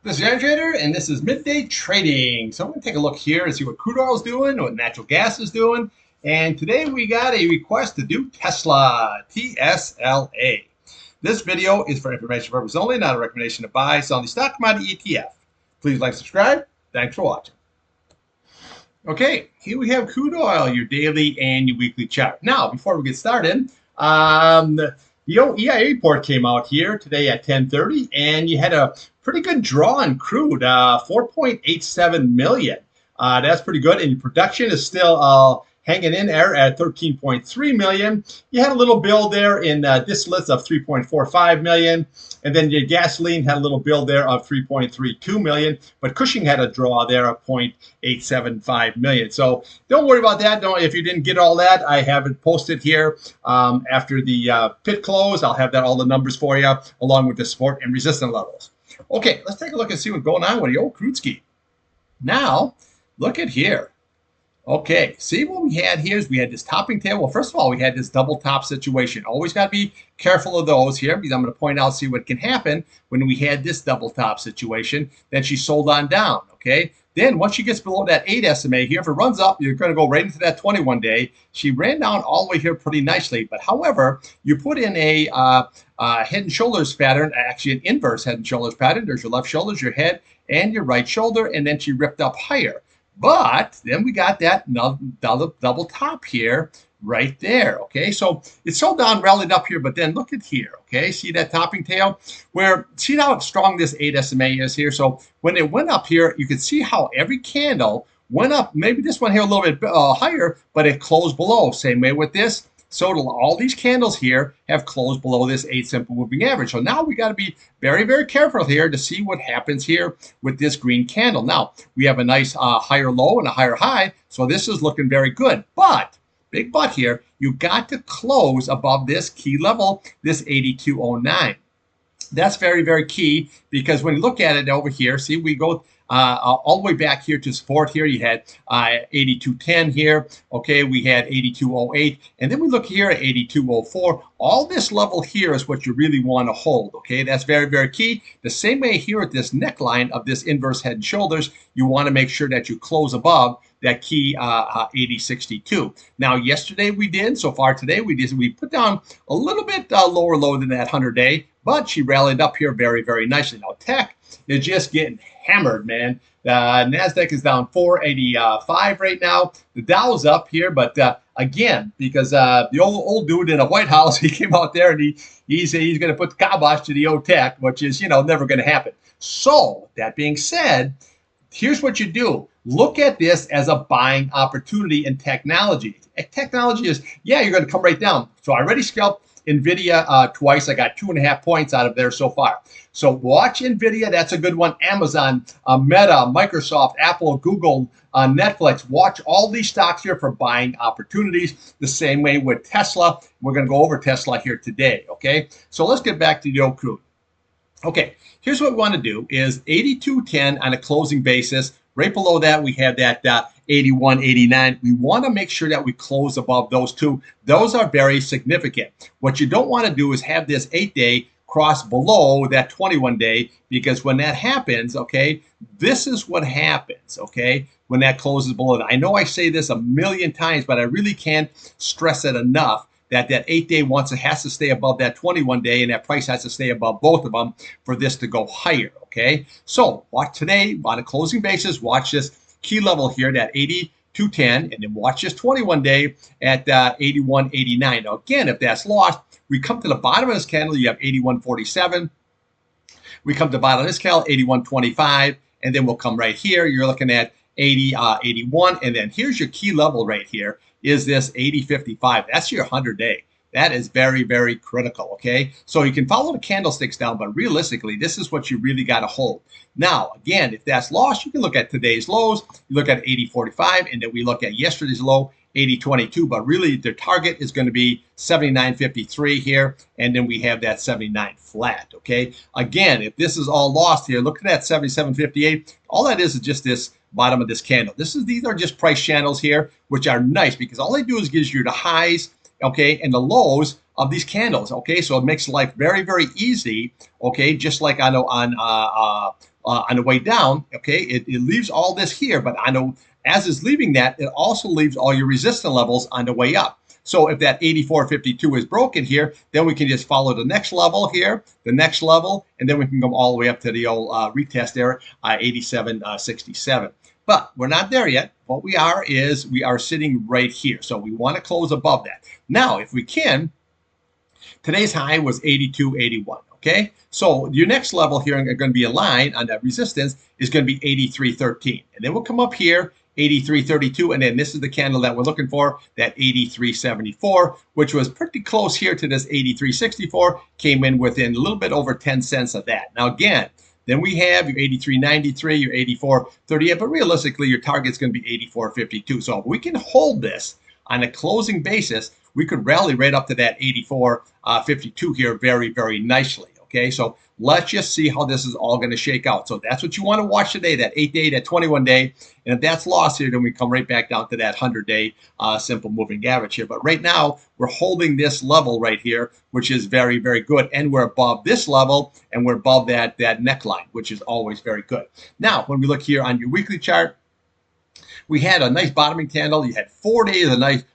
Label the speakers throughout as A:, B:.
A: This is Irontrader, and this is Midday Trading. So I'm going to take a look here and see what crude oil is doing, what natural gas is doing. And today we got a request to do Tesla, TSLA. This video is for information purposes only, not a recommendation to buy, sell the stock commodity ETF. Please like, subscribe. Thanks for watching. Okay, here we have crude oil, your daily and your weekly chart. Now, before we get started, the EIA report came out here today at 10:30, and you had a pretty good draw on crude, 4.87 million. That's pretty good, and your production is still hanging in there at 13.3 million. You had a little build there in distillates of 3.45 million, and then your gasoline had a little build there of 3.32 million, but Cushing had a draw there of 0.875 million. So don't worry about that. If you didn't get all that, I have it posted here after the pit close. I'll have all the numbers for you, along with the support and resistance levels. Okay, let's take a look and see what's going on with the old crude ski. Now, look at here. Okay, see what we had here is we had this topping tail. Well, first of all, we had this double top situation. Always got to be careful of those here, because I'm going to point out, see what can happen when we had this double top situation. Then she sold on down, okay? Then once she gets below that 8 SMA here, if it runs up, you're going to go right into that 21 day. She ran down all the way here pretty nicely. But however, you put in a head and shoulders pattern, actually an inverse head and shoulders pattern. There's your left shoulders, your head, and your right shoulder, and then she ripped up higher. But then we got that double top here right there, okay? So it's sold down, rallied up here, but then look at here, okay? See that topping tail? See how strong this 8 SMA is here? So when it went up here, you can see how every candle went up. Maybe this one here a little bit higher, but it closed below. Same way with this. So all these candles here have closed below this 8 simple moving average. So now we got to be very, very careful here to see what happens here with this green candle. Now, we have a nice higher low and a higher high. So this is looking very good. But, big but here, you got to close above this key level, this 8209. That's very, very key, because when you look at it over here, see, we go all the way back here to support here. You had 8210 here. Okay, we had 8208. And then we look here at 8204. All this level here is what you really want to hold. Okay, that's very, very key. The same way here at this neckline of this inverse head and shoulders, you want to make sure that you close above that key 8062. Now, yesterday we did. So far today we put down a little bit lower low than that 100-day, but she rallied up here very, very nicely. Now, tech is just getting hammered, man. NASDAQ is down 485 right now. The Dow's up here, but again, because the old dude in the White House, he came out there and he's going to put the kibosh to the old tech, which is, never going to happen. So, that being said, here's what you do. Look at this as a buying opportunity in technology. Technology is, yeah, you're going to come right down. So I already scalped NVIDIA twice. I got 2.5 points out of there so far. So watch NVIDIA. That's a good one. Amazon, Meta, Microsoft, Apple, Google, Netflix. Watch all these stocks here for buying opportunities. The same way with Tesla. We're going to go over Tesla here today. Okay. So let's get back to the old crude. Okay. Here's what we want to do is 82.10 on a closing basis. Right below that, we have that 81.89. We want to make sure that we close above those two. Those are very significant. What you don't want to do is have this 8-day cross below that 21-day, because when that happens, okay, this is what happens, okay, when that closes below that. I know I say this a million times, but I really can't stress it enough. That 8-day has to stay above that 21-day, and that price has to stay above both of them for this to go higher, okay? So watch today on a closing basis, watch this key level here, that 82.10, and then watch this 21-day at 81.89. Now again, if that's lost, we come to the bottom of this candle, you have 81.47. We come to the bottom of this candle, 81.25, and then we'll come right here. You're looking at 80.81, and then here's your key level right here. Is this 80.55? That's your 100-day. That is very, very critical, okay? So you can follow the candlesticks down, but realistically, this is what you really got to hold. Now, again, if that's lost, you can look at today's lows, you look at 80.45, and then we look at yesterday's low, 80.22, but really their target is going to be 79.53 here, and then we have that 79 flat, okay? Again, if this is all lost here, look at that 77.58. All that is just this bottom of this candle. These are just price channels here, which are nice because all they do is gives you the highs, okay, and the lows of these candles, okay? So it makes life very, very easy, okay? Just like on the way down, okay? It leaves all this here, but I know as it's leaving that, it also leaves all your resistance levels on the way up. So if that 84.52 is broken here, then we can just follow the next level here, the next level, and then we can go all the way up to the old retest there, 87.67. But we're not there yet. What we are is we are sitting right here. So we want to close above that. Now, if we can, today's high was 82.81. Okay, so your next level here are going to be a line on that resistance is going to be 83.13. And then we'll come up here, 83.32, and then this is the candle that we're looking for, that 83.74, which was pretty close here to this 83.64, came in within a little bit over 10 cents of that. Now again, then we have your 83.93, your 84.38, but realistically your target's going to be 84.52. So if we can hold this on a closing basis, we could rally right up to that 84.52 here very, very nicely. Okay, so let's just see how this is all going to shake out. So that's what you want to watch today, that 8-day, that 21-day. And if that's lost here, then we come right back down to that 100-day simple moving average here. But right now, we're holding this level right here, which is very, very good. And we're above this level, and we're above that neckline, which is always very good. Now, when we look here on your weekly chart, we had a nice bottoming candle. You had 4 days,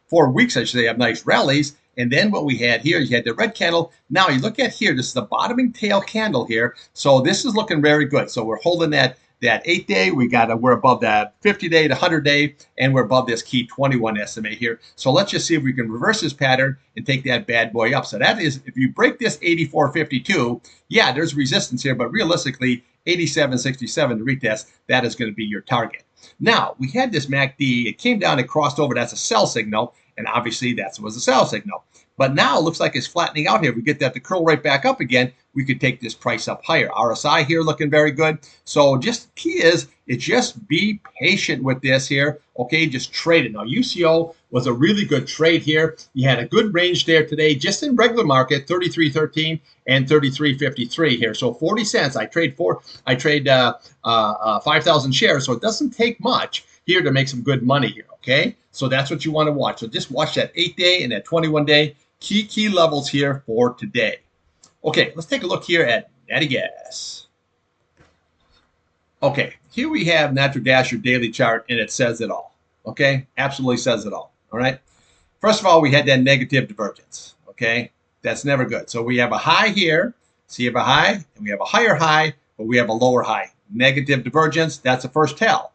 A: 4 weeks, I should say, of nice rallies. And then what we had here, you had the red candle. Now you look at here, this is the bottoming tail candle here. So this is looking very good. So we're holding that 8-day. We're above that 50-day, the 100-day, and we're above this key 21 SMA here. So let's just see if we can reverse this pattern and take that bad boy up. So that is, if you break this 84.52, yeah, there's resistance here, but realistically, 87.67 to retest, that is going to be your target. Now, we had this MACD. It came down and crossed over. That's a sell signal. And obviously, that was a sell signal. But now it looks like it's flattening out here. If we get that to curl right back up again, we could take this price up higher. RSI here looking very good. So just key is just be patient with this here. Okay, just trade it. Now, UCO was a really good trade here. You had a good range there today, just in regular market, 33.13 and 33.53 here. So 40 cents. I trade 5,000 shares, so it doesn't take much here to make some good money here. Okay, so that's what you want to watch. So just watch that 8-day and that 21-day key levels here for today. Okay, let's take a look here at natty gas. Okay, here we have natural gas, your daily chart, and it says it all. Okay, absolutely says it all. All right. First of all, we had that negative divergence. Okay, that's never good. So we have a high here. See, you have a high, and we have a higher high, but we have a lower high. Negative divergence. That's the first tell.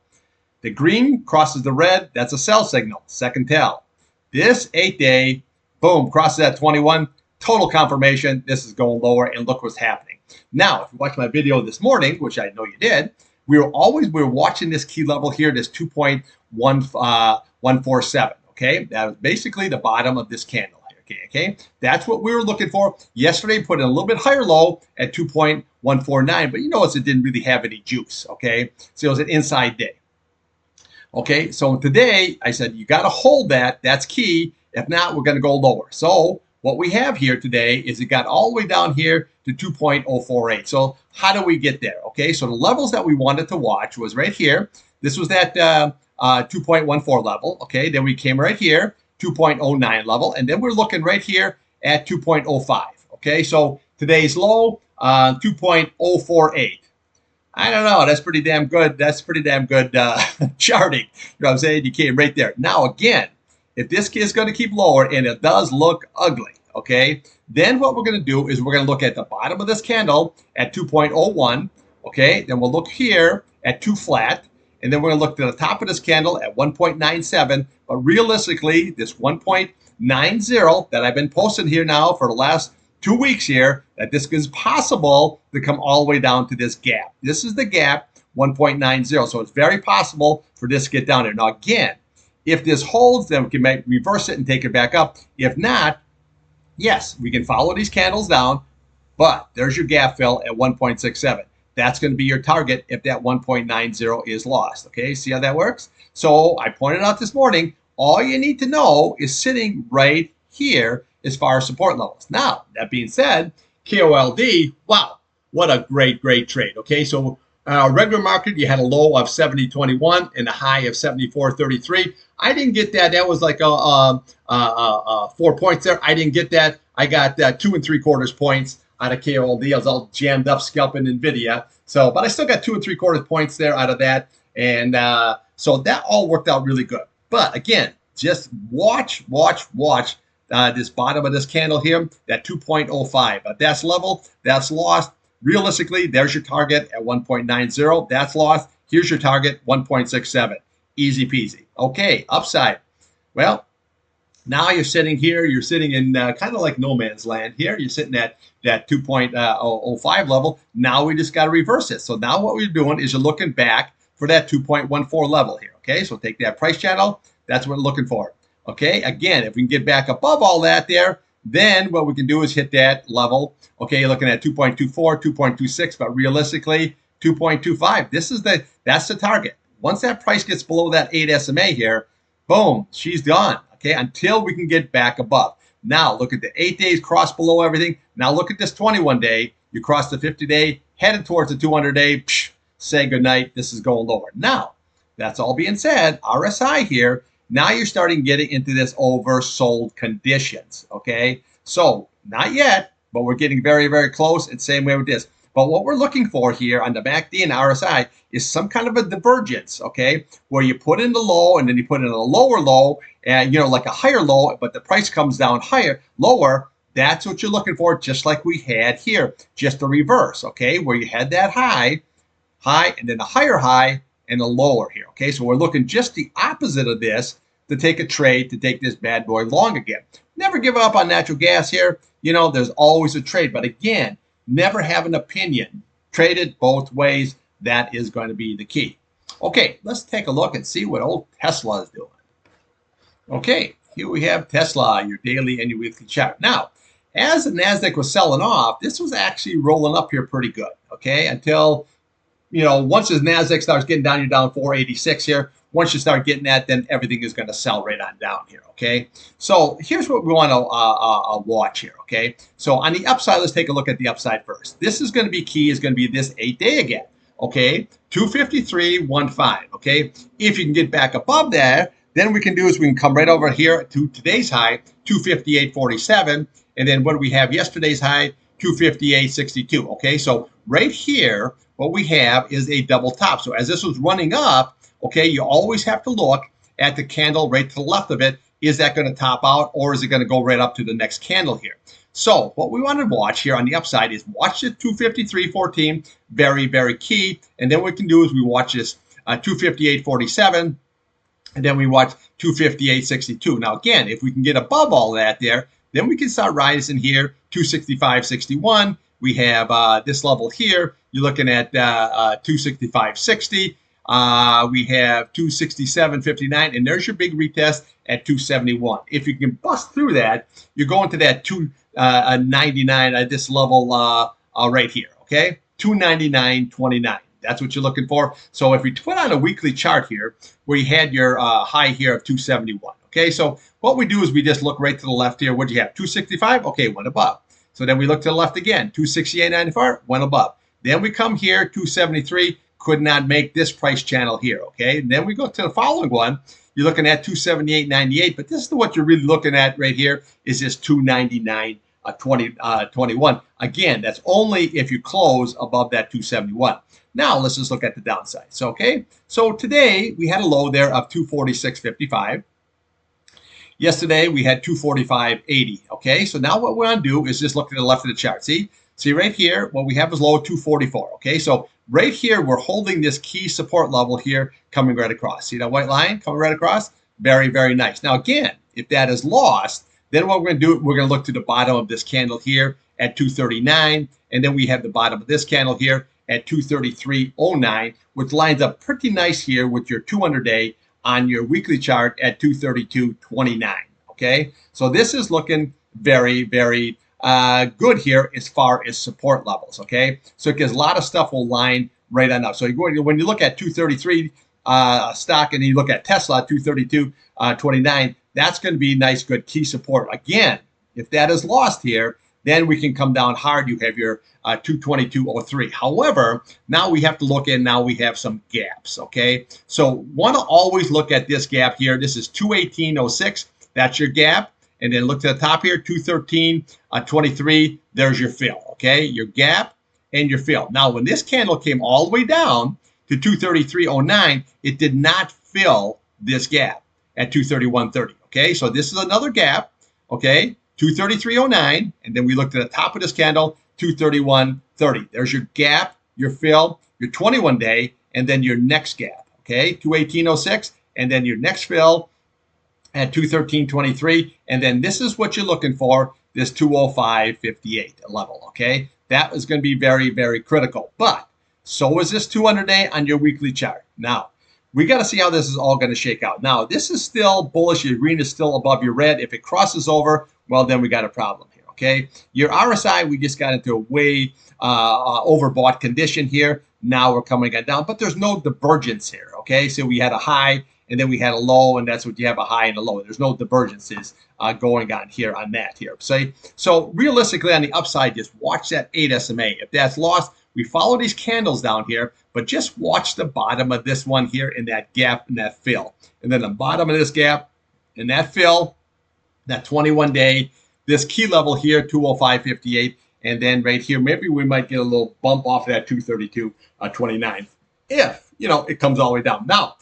A: The green crosses the red. That's a sell signal. Second tell. This 8-day, boom, crosses that 21. Total confirmation. This is going lower, and look what's happening. Now, if you watched my video this morning, which I know you did, we were watching this key level here, this 2.147. Okay, that was basically the bottom of this candle here. Okay, that's what we were looking for. Yesterday, put in a little bit higher low at 2.149, but you notice it didn't really have any juice. Okay, so it was an inside day. Okay, so today I said you got to hold that. That's key. If not, we're going to go lower. So what we have here today is it got all the way down here to 2.048. So how do we get there? Okay, so the levels that we wanted to watch was right here. This was that 2.14 level. Okay, then we came right here, 2.09 level, and then we're looking right here at 2.05. Okay, so today's low, 2.048. I don't know. That's pretty damn good. That's pretty damn good charting. You know what I'm saying? You came right there. Now, again, if this is going to keep lower, and it does look ugly, okay, then what we're going to do is we're going to look at the bottom of this candle at 2.01, okay? Then we'll look here at 2 flat, and then we're going to look to the top of this candle at 1.97. But realistically, this 1.90 that I've been posting here now for the last 2 weeks here, that this is possible to come all the way down to this gap. This is the gap, 1.90. So it's very possible for this to get down there. Now, again, if this holds, then we can reverse it and take it back up. If not, Yes, we can follow these candles down, but there's your gap fill at 1.67. That's going to be your target if that 1.90 is lost. Okay, see how that works? So I pointed out this morning, all you need to know is sitting right here as far as support levels. Now, that being said, KOLD, wow, what a great trade. Okay, so regular market, you had a low of 70.21 and a high of 74.33. I didn't get that. That was like 4 points there. I didn't get that. I got 2 3/4 points out of KOLD. I was all jammed up scalping NVIDIA. So, but I still got 2 3/4 points there out of that. And so that all worked out really good. But again, just watch this bottom of this candle here, that 2.05. But that's level, that's lost. Realistically, there's your target at 1.90. That's lost. Here's your target, 1.67. Easy peasy. Okay, upside. Well, now you're sitting here. You're sitting in kind of like no man's land here. You're sitting at that 2.05 level. Now we just got to reverse it. So now what we're doing is you're looking back for that 2.14 level here. Okay, so take that price channel. That's what we're looking for. Okay, again, if we can get back above all that there, then what we can do is hit that level. Okay, you're looking at 2.24, 2.26, but realistically, 2.25. That's the target. Once that price gets below that 8 SMA here, boom, she's gone. Okay, until we can get back above. Now look at the 8 days cross below everything. Now look at this 21 day. You cross the 50 day, headed towards the 200 day. Psh, say goodnight. This is going lower. Now, that's all being said. RSI here. Now you're starting getting into this oversold conditions. Okay, so not yet, but we're getting very close. And same way with this. But what we're looking for here on the MACD and RSI is some kind of a divergence, okay, where you put in the low and then you put in a lower low and, you know, like a higher low, but the price comes down lower. That's what you're looking for, just like we had here, just the reverse, okay, where you had that high, and then a higher high and a lower here, okay? So we're looking just the opposite of this to take a trade, to take this bad boy long again. Never give up on natural gas here. You know, there's always a trade, but again, never have an opinion. Trade it both ways. That is going to be the key. Okay, let's take a look and see what old Tesla is doing. Okay, here we have Tesla, your daily and your weekly chart. Now, as the NASDAQ was selling off, this was actually rolling up here pretty good, okay, until, you know, once the NASDAQ starts getting down, you're down 486 here. Once you start getting that, then everything is going to sell right on down here, okay? So here's what we want to watch here, okay? So on the upside, let's take a look at the upside first. This is going to be key, is going to be this 8 day again, okay? 253.15, okay? If you can get back above that, then we can do is we can come right over here to today's high, 258.47, and then what do we have yesterday's high, 258.62, okay? So right here, what we have is a double top. So as this was running up, okay, you always have to look at the candle right to the left of it. Is that going to top out, or is it going to go right up to the next candle here? So what we want to watch here on the upside is watch the 253.14, very key. And then what we can do is we watch this 258.47, and then we watch 258.62. Now again, if we can get above all that there, then we can start rising here, 265.61. We have this level here. You're looking at 265.60. We have 267.59, and there's your big retest at 271. If you can bust through that, you're going to that 299 at this level right here, okay? 299.29. That's what you're looking for. So if we put on a weekly chart here, where you had your high here of 271, okay? So what we do is we just look right to the left here. What do you have? 265? Okay, went above. So then we look to the left again, 268.94, went above. Then we come here, 273, could not make this price channel here, okay? And then we go to the following one. You're looking at 278.98, but this is what you're really looking at right here is this 299.21. Again, that's only if you close above that 271. Now let's just look at the downside. So, okay, so today we had a low there of 246.55. Yesterday we had 245.80. Okay, so now what we want to do is just look to the left of the chart. See right here, what we have is low 244. Okay, so right here we're holding this key support level here, coming right across. See that white line coming right across? Very nice. Now again, if that is lost, then what we're going to do, we're going to look to the bottom of this candle here at 239, and then we have the bottom of this candle here at 233.09, which lines up pretty nice here with your 200-day on your weekly chart at 232.29. Okay, so this is looking very, very good here as far as support levels. Okay, so because a lot of stuff will line right on up. So when you look at 233 stock and you look at Tesla 232.29, that's going to be nice, good key support. Again, if that is lost here, then we can come down hard. You have your 222.03. However, now we have to look in. Now we have some gaps. Okay, so want to always look at this gap here. This is 218.06. That's your gap. And then look to the top here, 213.23. There's your fill. Okay, your gap and your fill. Now, when this candle came all the way down to 233.09, it did not fill this gap at 231.30. Okay, so this is another gap. Okay, 233.09, and then we looked at the top of this candle, 231.30. There's your gap, your fill, your 21-day, and then your next gap. Okay, 218.06, and then your next fill at 213.23, and then this is what you're looking for, this 205.58 level. Okay, that is going to be very, very critical. But so is this 200-day on your weekly chart. Now, we got to see how this is all going to shake out. Now, this is still bullish. Your green is still above your red. If it crosses over, well, then we got a problem here, okay? Your RSI, we just got into a way overbought condition here. Now we're coming down, but there's no divergence here, okay? So we had a high, and then we had a low, and that's what you have, a high and a low. There's no divergences going on here on that here. So realistically, on the upside, just watch that 8 SMA. If that's lost, we follow these candles down here, but just watch the bottom of this one here in that gap and that fill. And then the bottom of this gap and that fill, that 21-day, this key level here, 205.58. And then right here, maybe we might get a little bump off of that 232.29 if, it comes all the way down. Now,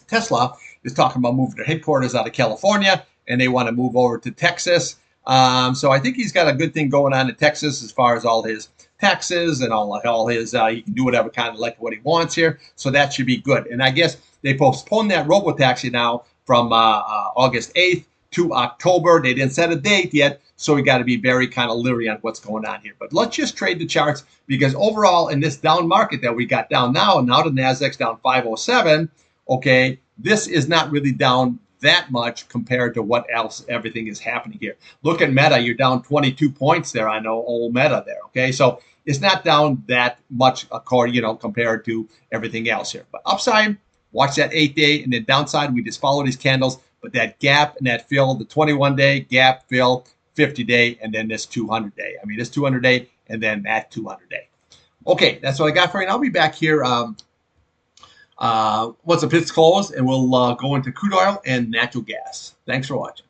A: Tesla is talking about moving their headquarters out of California, and they want to move over to Texas. So I think he's got a good thing going on in Texas as far as all his taxes and all his, he can do whatever kind of like what he wants here. So that should be good. And I guess they postponed that robotaxi now from August 8th to October. They didn't set a date yet. So we got to be very kind of leery on what's going on here. But let's just trade the charts, because overall in this down market that we got down now the NASDAQ's down 507. Okay, this is not really down that much compared to what else everything is happening here. Look at Meta, you're down 22 points there. I know old Meta there. Okay, so it's not down that much compared to everything else here. But upside, watch that 8-day, and then downside, we just follow these candles. But that gap and that fill, the 21-day gap, fill, 50-day, and then this 200-day. I mean, this 200-day and then that 200-day. Okay, that's what I got for you. And I'll be back here once the pit's closed, and we'll go into crude oil and natural gas. Thanks for watching.